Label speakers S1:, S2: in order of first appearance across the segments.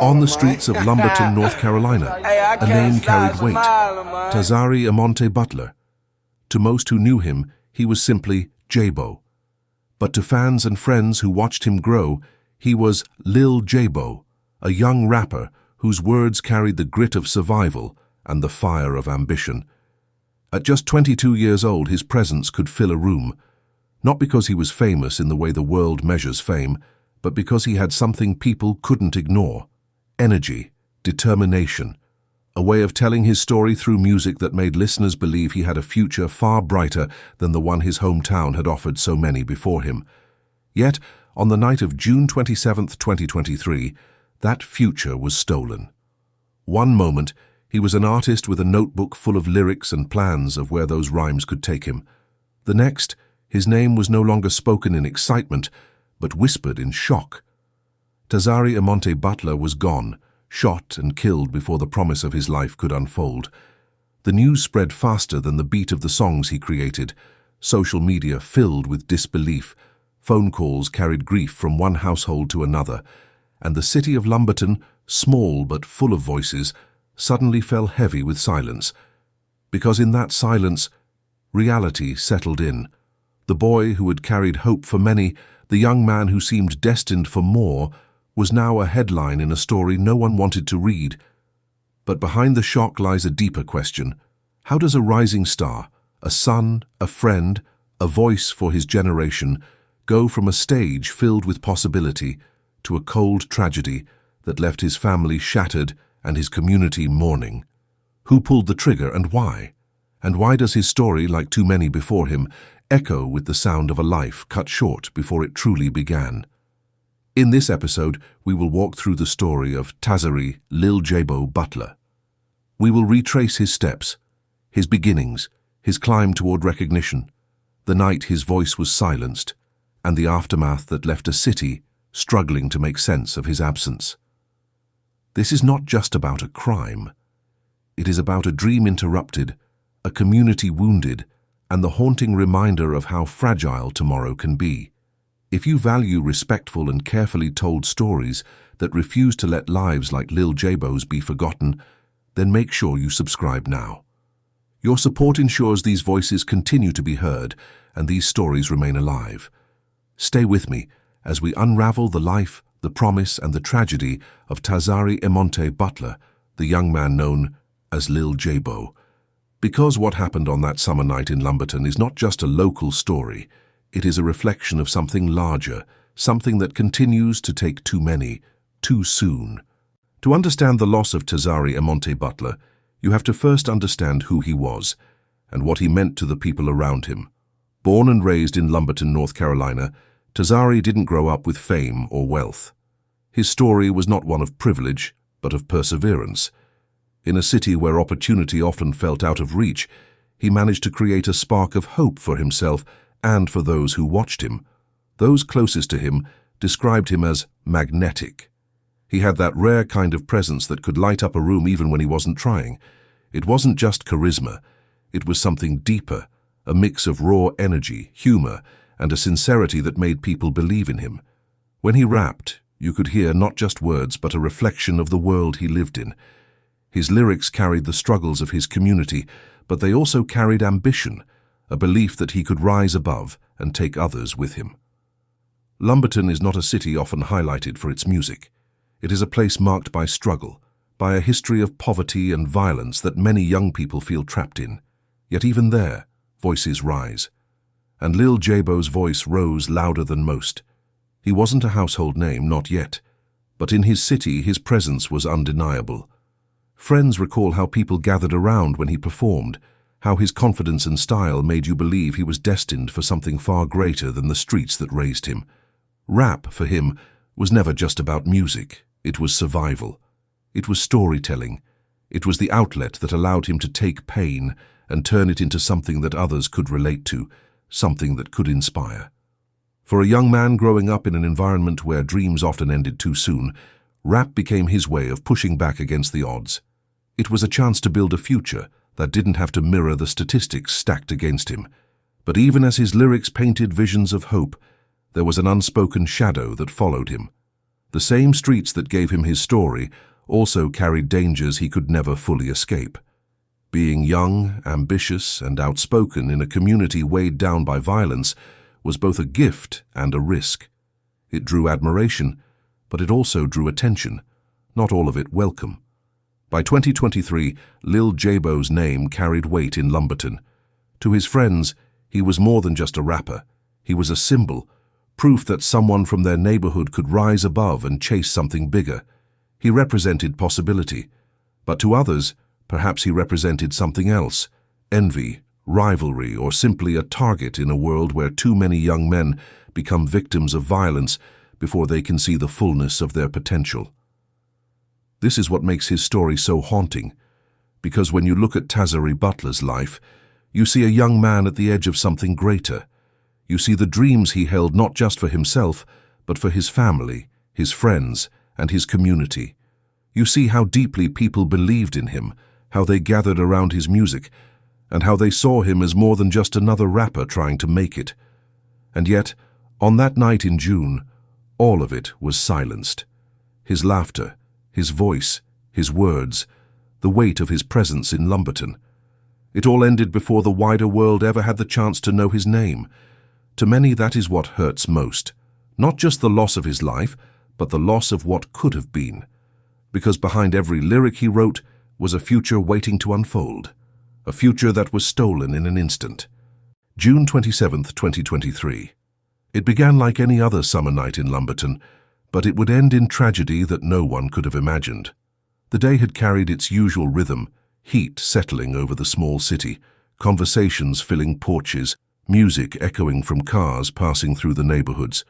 S1: On the streets of Lumberton, North Carolina, a name carried weight: Tazarie Emonte Butler. To most who knew him, he was simply Jbo. But to fans and friends who watched him grow, he was Lil Jbo, a young rapper whose words carried the grit of survival and the fire of ambition. At just 22 years old, his presence could fill a room, not because he was famous in the way the world measures fame, but because he had something people couldn't ignore: energy, determination, a way of telling his story through music that made listeners believe he had a future far brighter than the one his hometown had offered so many before him. Yet, on the night of June 27, 2023, that future was stolen. One moment, he was an artist with a notebook full of lyrics and plans of where those rhymes could take him. The next, his name was no longer spoken in excitement, but whispered in shock. Tazarie Emonte Butler was gone, shot and killed before the promise of his life could unfold. The news spread faster than the beat of the songs he created. Social media filled with disbelief. Phone calls carried grief from one household to another, and the city of Lumberton, small but full of voices, suddenly fell heavy with silence. Because in that silence, reality settled in. The boy who had carried hope for many, the young man who seemed destined for more, was now a headline in a story no one wanted to read. But behind the shock lies a deeper question. How does a rising star, a son, a friend, a voice for his generation, go from a stage filled with possibility to a cold tragedy that left his family shattered and his community mourning? Who pulled the trigger and why? And why does his story, like too many before him, echo with the sound of a life cut short before it truly began? In this episode, we will walk through the story of Tazarie Lil Jbo Butler. We will retrace his steps, his beginnings, his climb toward recognition, the night his voice was silenced, and the aftermath that left a city struggling to make sense of his absence. This is not just about a crime. It is about a dream interrupted, a community wounded, and the haunting reminder of how fragile tomorrow can be. If you value respectful and carefully told stories that refuse to let lives like Lil Jbo's be forgotten, then make sure you subscribe now. Your support ensures these voices continue to be heard and these stories remain alive. Stay with me as we unravel the life, the promise, and the tragedy of Tazarie Emonte Butler, the young man known as Lil Jbo. Because what happened on that summer night in Lumberton is not just a local story, it is a reflection of something larger, something that continues to take too many, too soon. To understand the loss of Tazarie Emonte Butler, you have to first understand who he was and what he meant to the people around him. Born and raised in Lumberton, North Carolina, Tazarie didn't grow up with fame or wealth. His story was not one of privilege, but of perseverance. In a city where opportunity often felt out of reach, he managed to create a spark of hope for himself and for those who watched him. Those closest to him described him as magnetic. He had that rare kind of presence that could light up a room even when he wasn't trying. It wasn't just charisma, it was something deeper, a mix of raw energy, humor, and a sincerity that made people believe in him. When he rapped, you could hear not just words but a reflection of the world he lived in. His lyrics carried the struggles of his community, but they also carried ambition, a belief that he could rise above and take others with him. Lumberton is not a city often highlighted for its music. It is a place marked by struggle, by a history of poverty and violence that many young people feel trapped in. Yet even there, voices rise. And Lil Jbo's voice rose louder than most. He wasn't a household name, not yet, but in his city his presence was undeniable. Friends recall how people gathered around when he performed, how his confidence and style made you believe he was destined for something far greater than the streets that raised him. Rap, for him, was never just about music. It was survival. It was storytelling. It was the outlet that allowed him to take pain and turn it into something that others could relate to, something that could inspire. For a young man growing up in an environment where dreams often ended too soon, rap became his way of pushing back against the odds. It was a chance to build a future that didn't have to mirror the statistics stacked against him. But even as his lyrics painted visions of hope, there was an unspoken shadow that followed him. The same streets that gave him his story also carried dangers he could never fully escape. Being young, ambitious, and outspoken in a community weighed down by violence was both a gift and a risk. It drew admiration, but it also drew attention, not all of it welcome. By 2023, Lil Jbo's name carried weight in Lumberton. To his friends, he was more than just a rapper. He was a symbol, proof that someone from their neighborhood could rise above and chase something bigger. He represented possibility, but to others, perhaps he represented something else: envy, rivalry, or simply a target in a world where too many young men become victims of violence before they can see the fullness of their potential. This is what makes his story so haunting, because when you look at Tazarie Butler's life, you see a young man at the edge of something greater. You see the dreams he held not just for himself, but for his family, his friends, and his community. You see how deeply people believed in him, how they gathered around his music, and how they saw him as more than just another rapper trying to make it. And yet, on that night in June, all of it was silenced. His laughter, his voice, his words, the weight of his presence in Lumberton. It all ended before the wider world ever had the chance to know his name. To many, that is what hurts most. Not just the loss of his life, but the loss of what could have been. Because behind every lyric he wrote was a future waiting to unfold. A future that was stolen in an instant. June 27th, 2023. It began like any other summer night in Lumberton, but it would end in tragedy that no one could have imagined. The day had carried its usual rhythm, heat settling over the small city, conversations filling porches, music echoing from cars passing through the neighborhoods.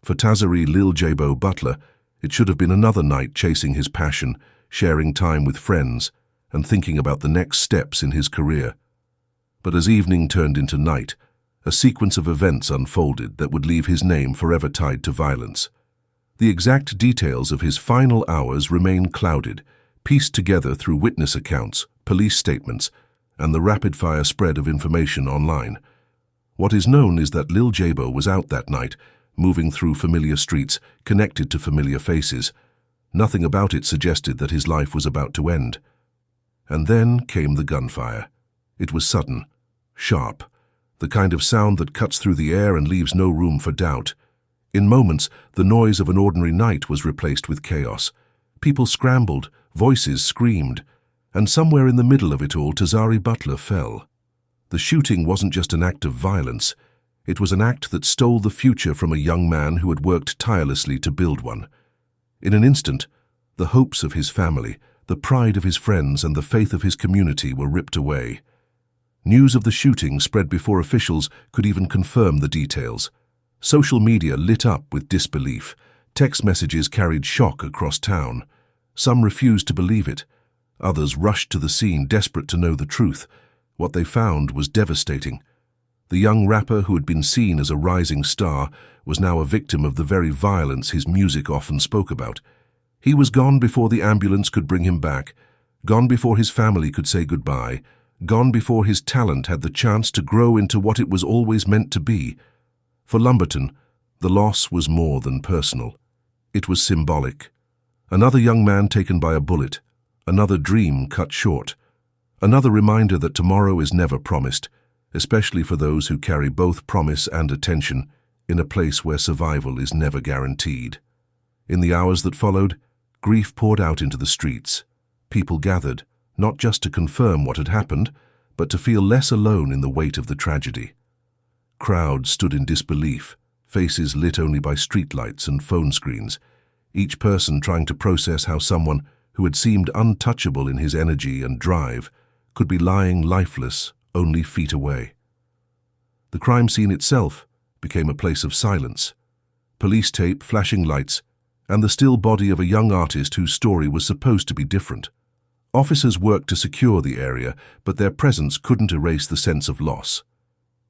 S1: For Tazarie Lil Jbo Butler, it should have been another night chasing his passion, sharing time with friends, and thinking about the next steps in his career. But as evening turned into night, a sequence of events unfolded that would leave his name forever tied to violence. The exact details of his final hours remain clouded, pieced together through witness accounts, police statements, and the rapid-fire spread of information online. What is known is that Lil Jbo was out that night, moving through familiar streets, connected to familiar faces. Nothing about it suggested that his life was about to end. And then came the gunfire. It was sudden, sharp, the kind of sound that cuts through the air and leaves no room for doubt. In moments, the noise of an ordinary night was replaced with chaos. People scrambled, voices screamed, and somewhere in the middle of it all, Tazarie Butler fell. The shooting wasn't just an act of violence. It was an act that stole the future from a young man who had worked tirelessly to build one. In an instant, the hopes of his family, the pride of his friends, and the faith of his community were ripped away. News of the shooting spread before officials could even confirm the details. Social media lit up with disbelief. Text messages carried shock across town. Some refused to believe it. Others rushed to the scene, desperate to know the truth. What they found was devastating. The young rapper who had been seen as a rising star was now a victim of the very violence his music often spoke about. He was gone before the ambulance could bring him back, gone before his family could say goodbye, gone before his talent had the chance to grow into what it was always meant to be. For Lumberton, the loss was more than personal. It was symbolic. Another young man taken by a bullet, another dream cut short, another reminder that tomorrow is never promised, especially for those who carry both promise and attention in a place where survival is never guaranteed. In the hours that followed, grief poured out into the streets. People gathered, not just to confirm what had happened, but to feel less alone in the weight of the tragedy. Crowds stood in disbelief, faces lit only by streetlights and phone screens, each person trying to process how someone who had seemed untouchable in his energy and drive could be lying lifeless only feet away. The crime scene itself became a place of silence. Police tape, flashing lights, and the still body of a young artist whose story was supposed to be different. Officers worked to secure the area, but their presence couldn't erase the sense of loss.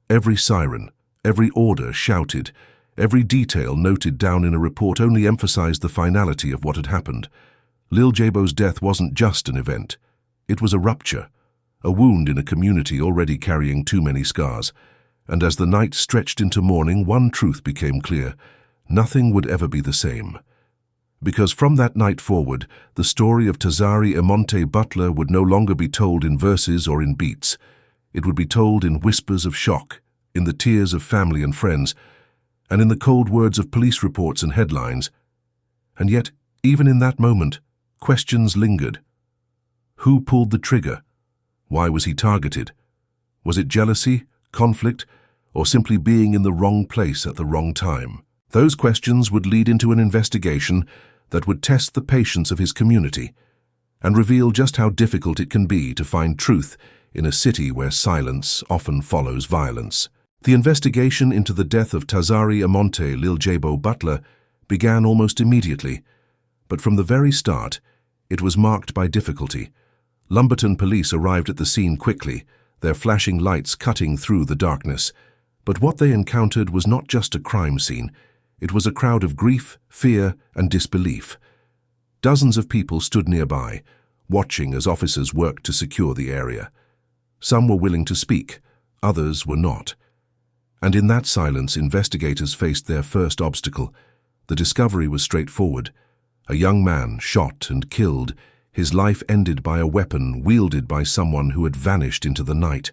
S1: Every siren, every order shouted, every detail noted down in a report only emphasized the finality of what had happened. Lil Jbo's death wasn't just an event. It was a rupture, a wound in a community already carrying too many scars. And as the night stretched into morning, one truth became clear: nothing would ever be the same. Because from that night forward, the story of Tazarie Emonte Butler would no longer be told in verses or in beats. It would be told in whispers of shock, in the tears of family and friends, and in the cold words of police reports and headlines. And yet, even in that moment, questions lingered. Who pulled the trigger? Why was he targeted? Was it jealousy, conflict, or simply being in the wrong place at the wrong time? Those questions would lead into an investigation that would test the patience of his community and reveal just how difficult it can be to find truth in a city where silence often follows violence. The investigation into the death of Tazarie Emonte Lil Jbo Butler began almost immediately, but from the very start, it was marked by difficulty. Lumberton police arrived at the scene quickly, their flashing lights cutting through the darkness. But what they encountered was not just a crime scene. It was a crowd of grief, fear, and disbelief. Dozens of people stood nearby, watching as officers worked to secure the area. Some were willing to speak, others were not. And in that silence, investigators faced their first obstacle. The discovery was straightforward. A young man shot and killed, his life ended by a weapon wielded by someone who had vanished into the night.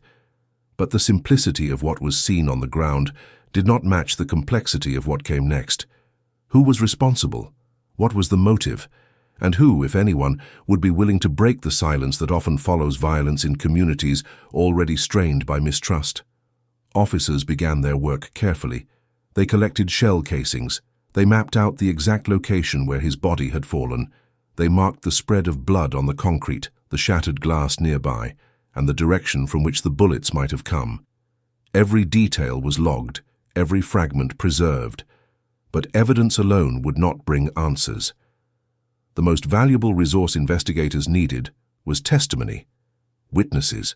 S1: But the simplicity of what was seen on the ground did not match the complexity of what came next. Who was responsible? What was the motive? And who, if anyone, would be willing to break the silence that often follows violence in communities already strained by mistrust? Officers began their work carefully. They collected shell casings. They mapped out the exact location where his body had fallen. They marked the spread of blood on the concrete, the shattered glass nearby, and the direction from which the bullets might have come. Every detail was logged, every fragment preserved. But evidence alone would not bring answers. The most valuable resource investigators needed was testimony, witnesses,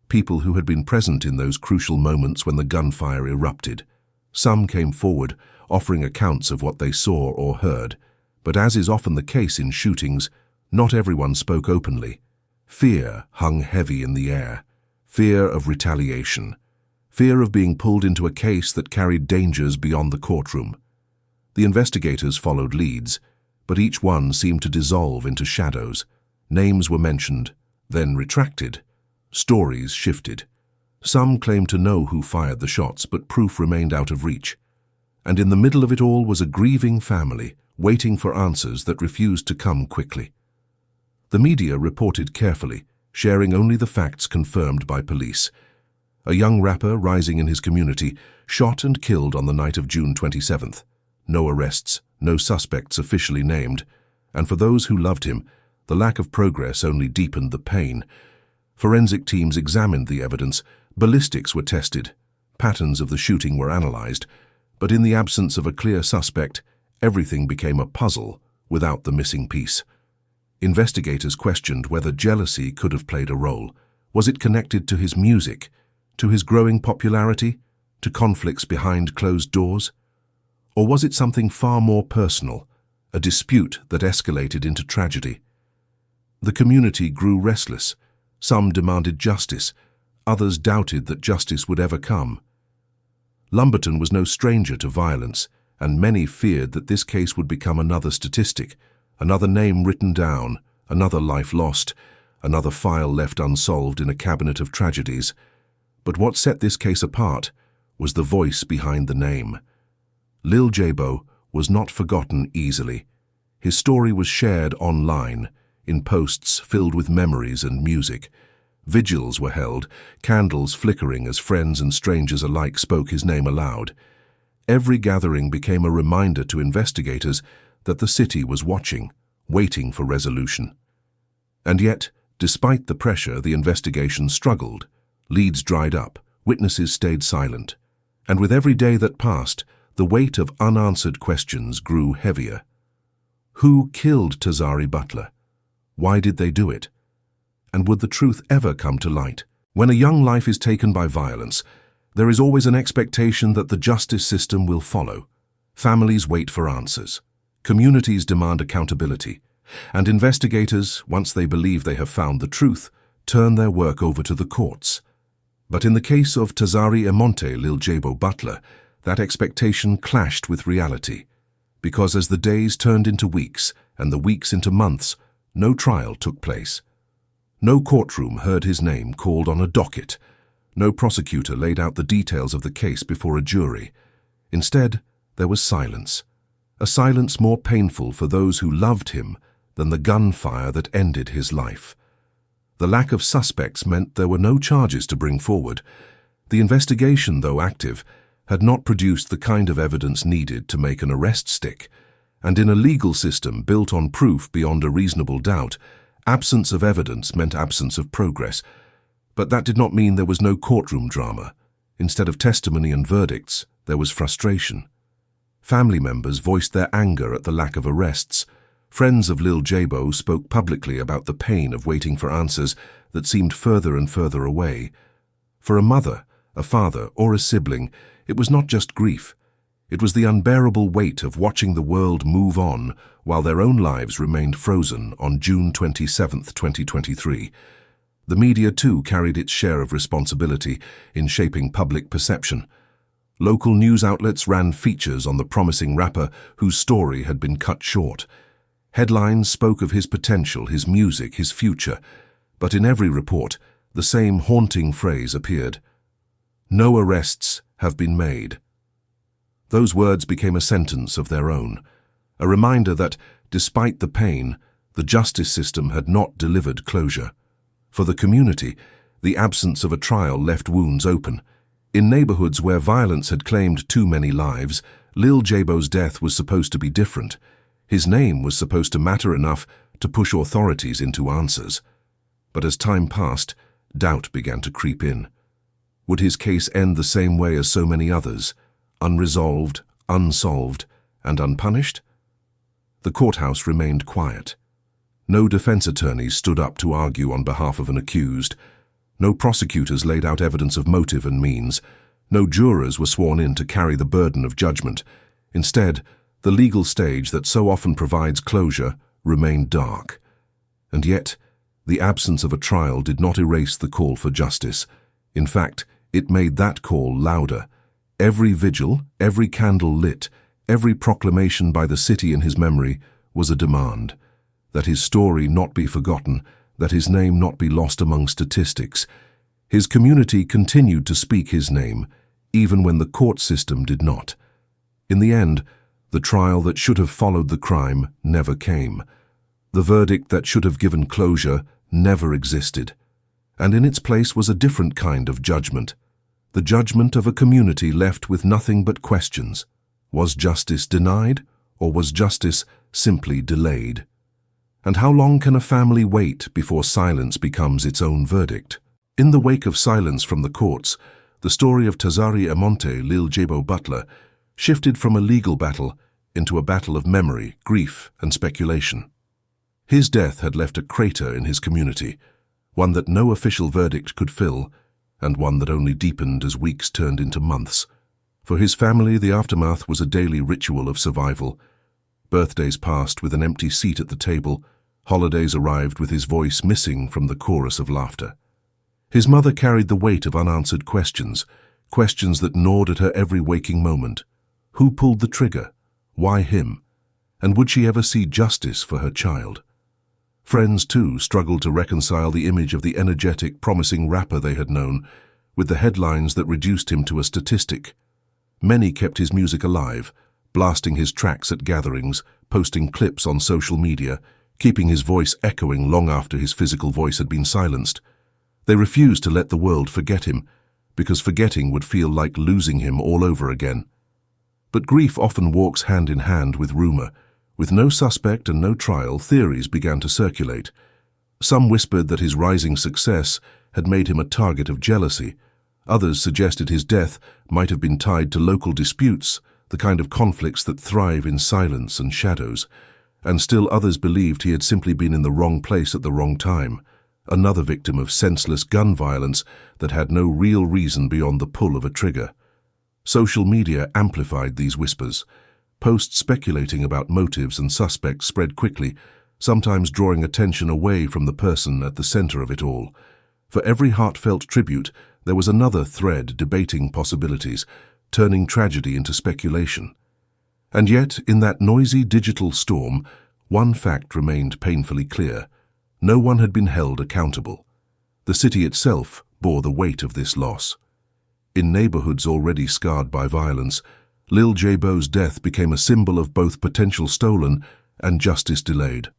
S1: people who had been present in those crucial moments when the gunfire erupted. Some came forward, offering accounts of what they saw or heard, but as is often the case in shootings, not everyone spoke openly. Fear hung heavy in the air, fear of retaliation, fear of being pulled into a case that carried dangers beyond the courtroom. The investigators followed leads, but each one seemed to dissolve into shadows. Names were mentioned, then retracted. Stories shifted. Some claimed to know who fired the shots, but proof remained out of reach. And in the middle of it all was a grieving family, waiting for answers that refused to come quickly. The media reported carefully, sharing only the facts confirmed by police. A young rapper rising in his community, shot and killed on the night of June 27th. No arrests, no suspects officially named, and for those who loved him, the lack of progress only deepened the pain. Forensic teams examined the evidence, ballistics were tested, patterns of the shooting were analyzed, but in the absence of a clear suspect, everything became a puzzle without the missing piece. Investigators questioned whether jealousy could have played a role. Was it connected to his music, to his growing popularity, to conflicts behind closed doors? Or was it something far more personal, a dispute that escalated into tragedy? The community grew restless. Some demanded justice, others doubted that justice would ever come. Lumberton was no stranger to violence, and many feared that this case would become another statistic, another name written down, another life lost, another file left unsolved in a cabinet of tragedies. But what set this case apart was the voice behind the name. Lil Jbo was not forgotten easily. His story was shared online, in posts filled with memories and music. Vigils were held, candles flickering as friends and strangers alike spoke his name aloud. Every gathering became a reminder to investigators that the city was watching, waiting for resolution. And yet, despite the pressure, the investigation struggled. Leads dried up, witnesses stayed silent. And with every day that passed, the weight of unanswered questions grew heavier. Who killed Tazarie Butler? Why did they do it? And would the truth ever come to light? When a young life is taken by violence, there is always an expectation that the justice system will follow. Families wait for answers. Communities demand accountability. And investigators, once they believe they have found the truth, turn their work over to the courts. But in the case of Tazarie Emonte Lil Jbo Butler, that expectation clashed with reality. because as the days turned into weeks and the weeks into months, no trial took place. No courtroom heard his name called on a docket. No prosecutor laid out the details of the case before a jury. Instead, there was silence. A silence more painful for those who loved him than the gunfire that ended his life. The lack of suspects meant there were no charges to bring forward. The investigation, though active, had not produced the kind of evidence needed to make an arrest stick, and in a legal system built on proof beyond a reasonable doubt, absence of evidence meant absence of progress. But that did not mean there was no courtroom drama. Instead of testimony and verdicts, there was frustration. Family members voiced their anger at the lack of arrests. Friends of Lil Jbo spoke publicly about the pain of waiting for answers that seemed further and further away. For a mother, a father, or a sibling, it was not just grief. It was the unbearable weight of watching the world move on while their own lives remained frozen on June 27, 2023. The media, too, carried its share of responsibility in shaping public perception. Local news outlets ran features on the promising rapper whose story had been cut short. Headlines spoke of his potential, his music, his future, but in every report, the same haunting phrase appeared: "No arrests have been made." Those words became a sentence of their own, a reminder that, despite the pain, the justice system had not delivered closure. For the community, the absence of a trial left wounds open. In neighborhoods where violence had claimed too many lives, Lil Jbo's death was supposed to be different. His name was supposed to matter enough to push authorities into answers. But as time passed, doubt began to creep in. Would his case end the same way as so many others, unresolved, unsolved, and unpunished? The courthouse remained quiet. No defense attorneys stood up to argue on behalf of an accused. No prosecutors laid out evidence of motive and means. No jurors were sworn in to carry the burden of judgment. Instead, the legal stage that so often provides closure remained dark. And yet, the absence of a trial did not erase the call for justice. In fact, it made that call louder. Every vigil, every candle lit, every proclamation by the city in his memory was a demand. That his story not be forgotten, that his name not be lost among statistics. His community continued to speak his name, even when the court system did not. In the end, the trial that should have followed the crime never came. The verdict that should have given closure never existed. And in its place was a different kind of judgment. The judgment of a community left with nothing but questions. Was justice denied, or was justice simply delayed? And how long can a family wait before silence becomes its own verdict? In the wake of silence from the courts, the story of Tazarie Emonte Lil Jbo Butler shifted from a legal battle into a battle of memory, grief, and speculation. His death had left a crater in his community, one that no official verdict could fill, and one that only deepened as weeks turned into months. For his family, the aftermath was a daily ritual of survival. Birthdays passed with an empty seat at the table. Holidays arrived with his voice missing from the chorus of laughter. His mother carried the weight of unanswered questions, questions that gnawed at her every waking moment. Who pulled the trigger? Why him? And would she ever see justice for her child? Friends, too, struggled to reconcile the image of the energetic, promising rapper they had known with the headlines that reduced him to a statistic. Many kept his music alive, blasting his tracks at gatherings, posting clips on social media, keeping his voice echoing long after his physical voice had been silenced. They refused to let the world forget him, because forgetting would feel like losing him all over again. But grief often walks hand in hand with rumor. With no suspect and no trial, theories began to circulate. Some whispered that his rising success had made him a target of jealousy. Others suggested his death might have been tied to local disputes, the kind of conflicts that thrive in silence and shadows. And still others believed he had simply been in the wrong place at the wrong time, another victim of senseless gun violence that had no real reason beyond the pull of a trigger. Social media amplified these whispers. Posts speculating about motives and suspects spread quickly, sometimes drawing attention away from the person at the center of it all. For every heartfelt tribute, there was another thread debating possibilities, turning tragedy into speculation. And yet, in that noisy digital storm, one fact remained painfully clear. No one had been held accountable. The city itself bore the weight of this loss. In neighborhoods already scarred by violence, Lil Jbo's death became a symbol of both potential stolen and justice delayed.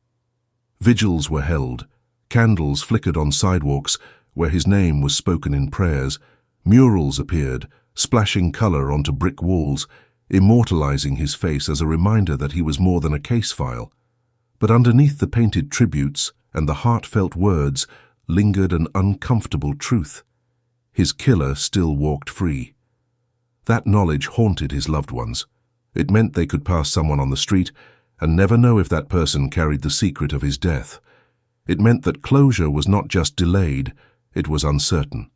S1: Vigils were held, candles flickered on sidewalks where his name was spoken in prayers, murals appeared, splashing color onto brick walls, immortalizing his face as a reminder that he was more than a case file. But underneath the painted tributes and the heartfelt words lingered an uncomfortable truth. His killer still walked free. That knowledge haunted his loved ones. It meant they could pass someone on the street and never know if that person carried the secret of his death. It meant that closure was not just delayed, it was uncertain.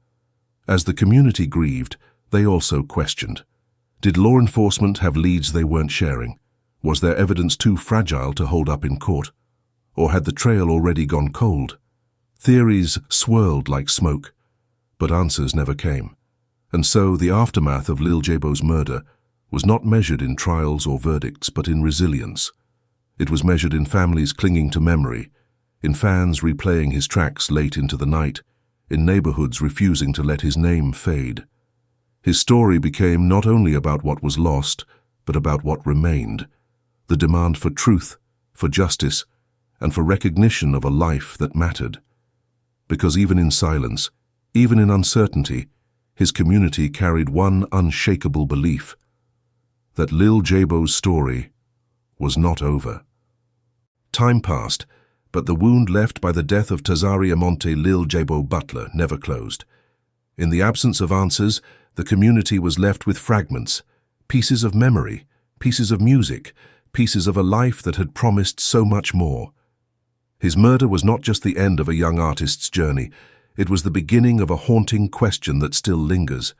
S1: As the community grieved, they also questioned. Did law enforcement have leads they weren't sharing? Was their evidence too fragile to hold up in court? Or had the trail already gone cold? Theories swirled like smoke, but answers never came. And so the aftermath of Lil Jbo's murder was not measured in trials or verdicts, but in resilience. It was measured in families clinging to memory, in fans replaying his tracks late into the night, in neighborhoods refusing to let his name fade. His story became not only about what was lost, but about what remained, the demand for truth, for justice, and for recognition of a life that mattered. Because even in silence, even in uncertainty, his community carried one unshakable belief: that Lil Jbo's story was not over. Time passed, but the wound left by the death of Tazarie Emonte Lil Jbo Butler never closed. In the absence of answers, the community was left with fragments, pieces of memory, pieces of music, pieces of a life that had promised so much more. His murder was not just the end of a young artist's journey, it was the beginning of a haunting question that still lingers.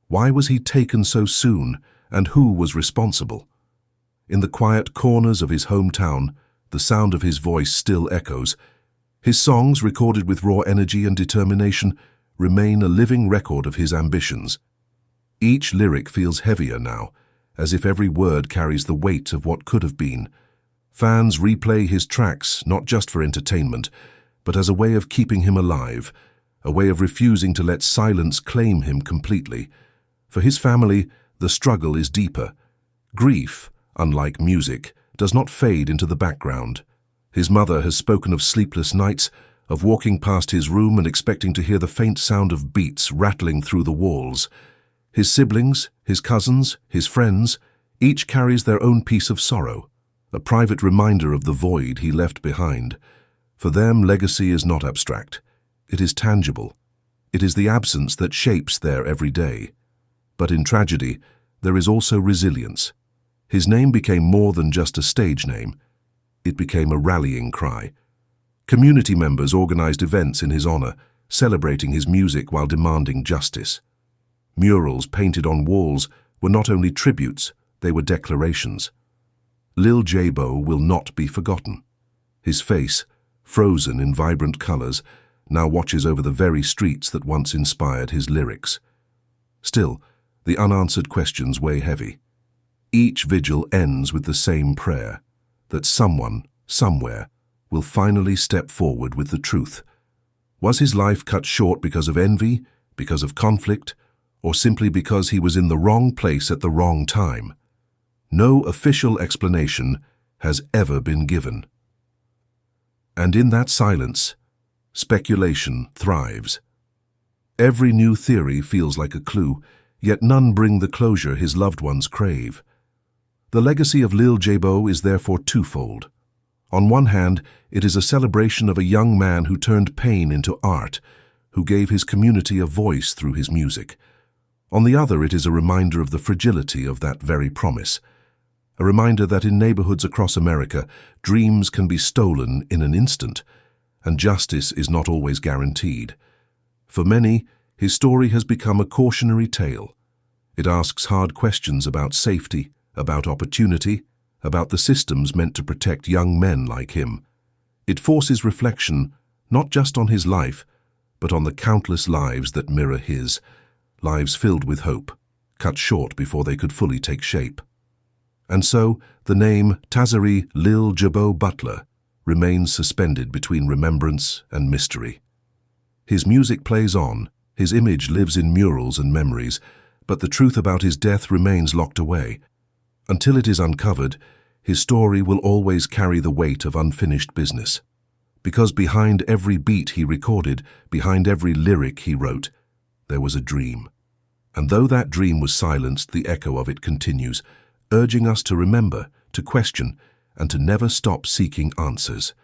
S1: Why was he taken so soon, and who was responsible? In the quiet corners of his hometown, the sound of his voice still echoes. His songs, recorded with raw energy and determination, remain a living record of his ambitions. Each lyric feels heavier now, as if every word carries the weight of what could have been. Fans replay his tracks not just for entertainment, but as a way of keeping him alive, a way of refusing to let silence claim him completely. For his family, the struggle is deeper. Grief, unlike music, does not fade into the background. His mother has spoken of sleepless nights, of walking past his room and expecting to hear the faint sound of beats rattling through the walls. His siblings, his cousins, his friends, each carries their own piece of sorrow, a private reminder of the void he left behind. For them, legacy is not abstract. It is tangible. It is the absence that shapes their everyday. But in tragedy, there is also resilience. His name became more than just a stage name. It became a rallying cry. Community members organized events in his honor, celebrating his music while demanding justice. Murals painted on walls were not only tributes, they were declarations. Lil Jbo will not be forgotten. His face, frozen in vibrant colors, now watches over the very streets that once inspired his lyrics. Still, the unanswered questions weigh heavy. Each vigil ends with the same prayer, that someone, somewhere, will finally step forward with the truth. Was his life cut short because of envy, because of conflict, or simply because he was in the wrong place at the wrong time? No official explanation has ever been given. And in that silence, speculation thrives. Every new theory feels like a clue, yet none bring the closure his loved ones crave. The legacy of Lil Jbo is therefore twofold. On one hand, it is a celebration of a young man who turned pain into art, who gave his community a voice through his music. On the other, it is a reminder of the fragility of that very promise. A reminder that in neighborhoods across America, dreams can be stolen in an instant, and justice is not always guaranteed. For many, his story has become a cautionary tale. It asks hard questions about safety, about opportunity, about the systems meant to protect young men like him. It forces reflection, not just on his life, but on the countless lives that mirror his, lives filled with hope, cut short before they could fully take shape. And so, the name Tazarie Lil Jbo Butler remains suspended between remembrance and mystery. His music plays on, his image lives in murals and memories, but the truth about his death remains locked away. Until it is uncovered, his story will always carry the weight of unfinished business. Because behind every beat he recorded, behind every lyric he wrote, there was a dream. And though that dream was silenced, the echo of it continues, urging us to remember, to question, and to never stop seeking answers.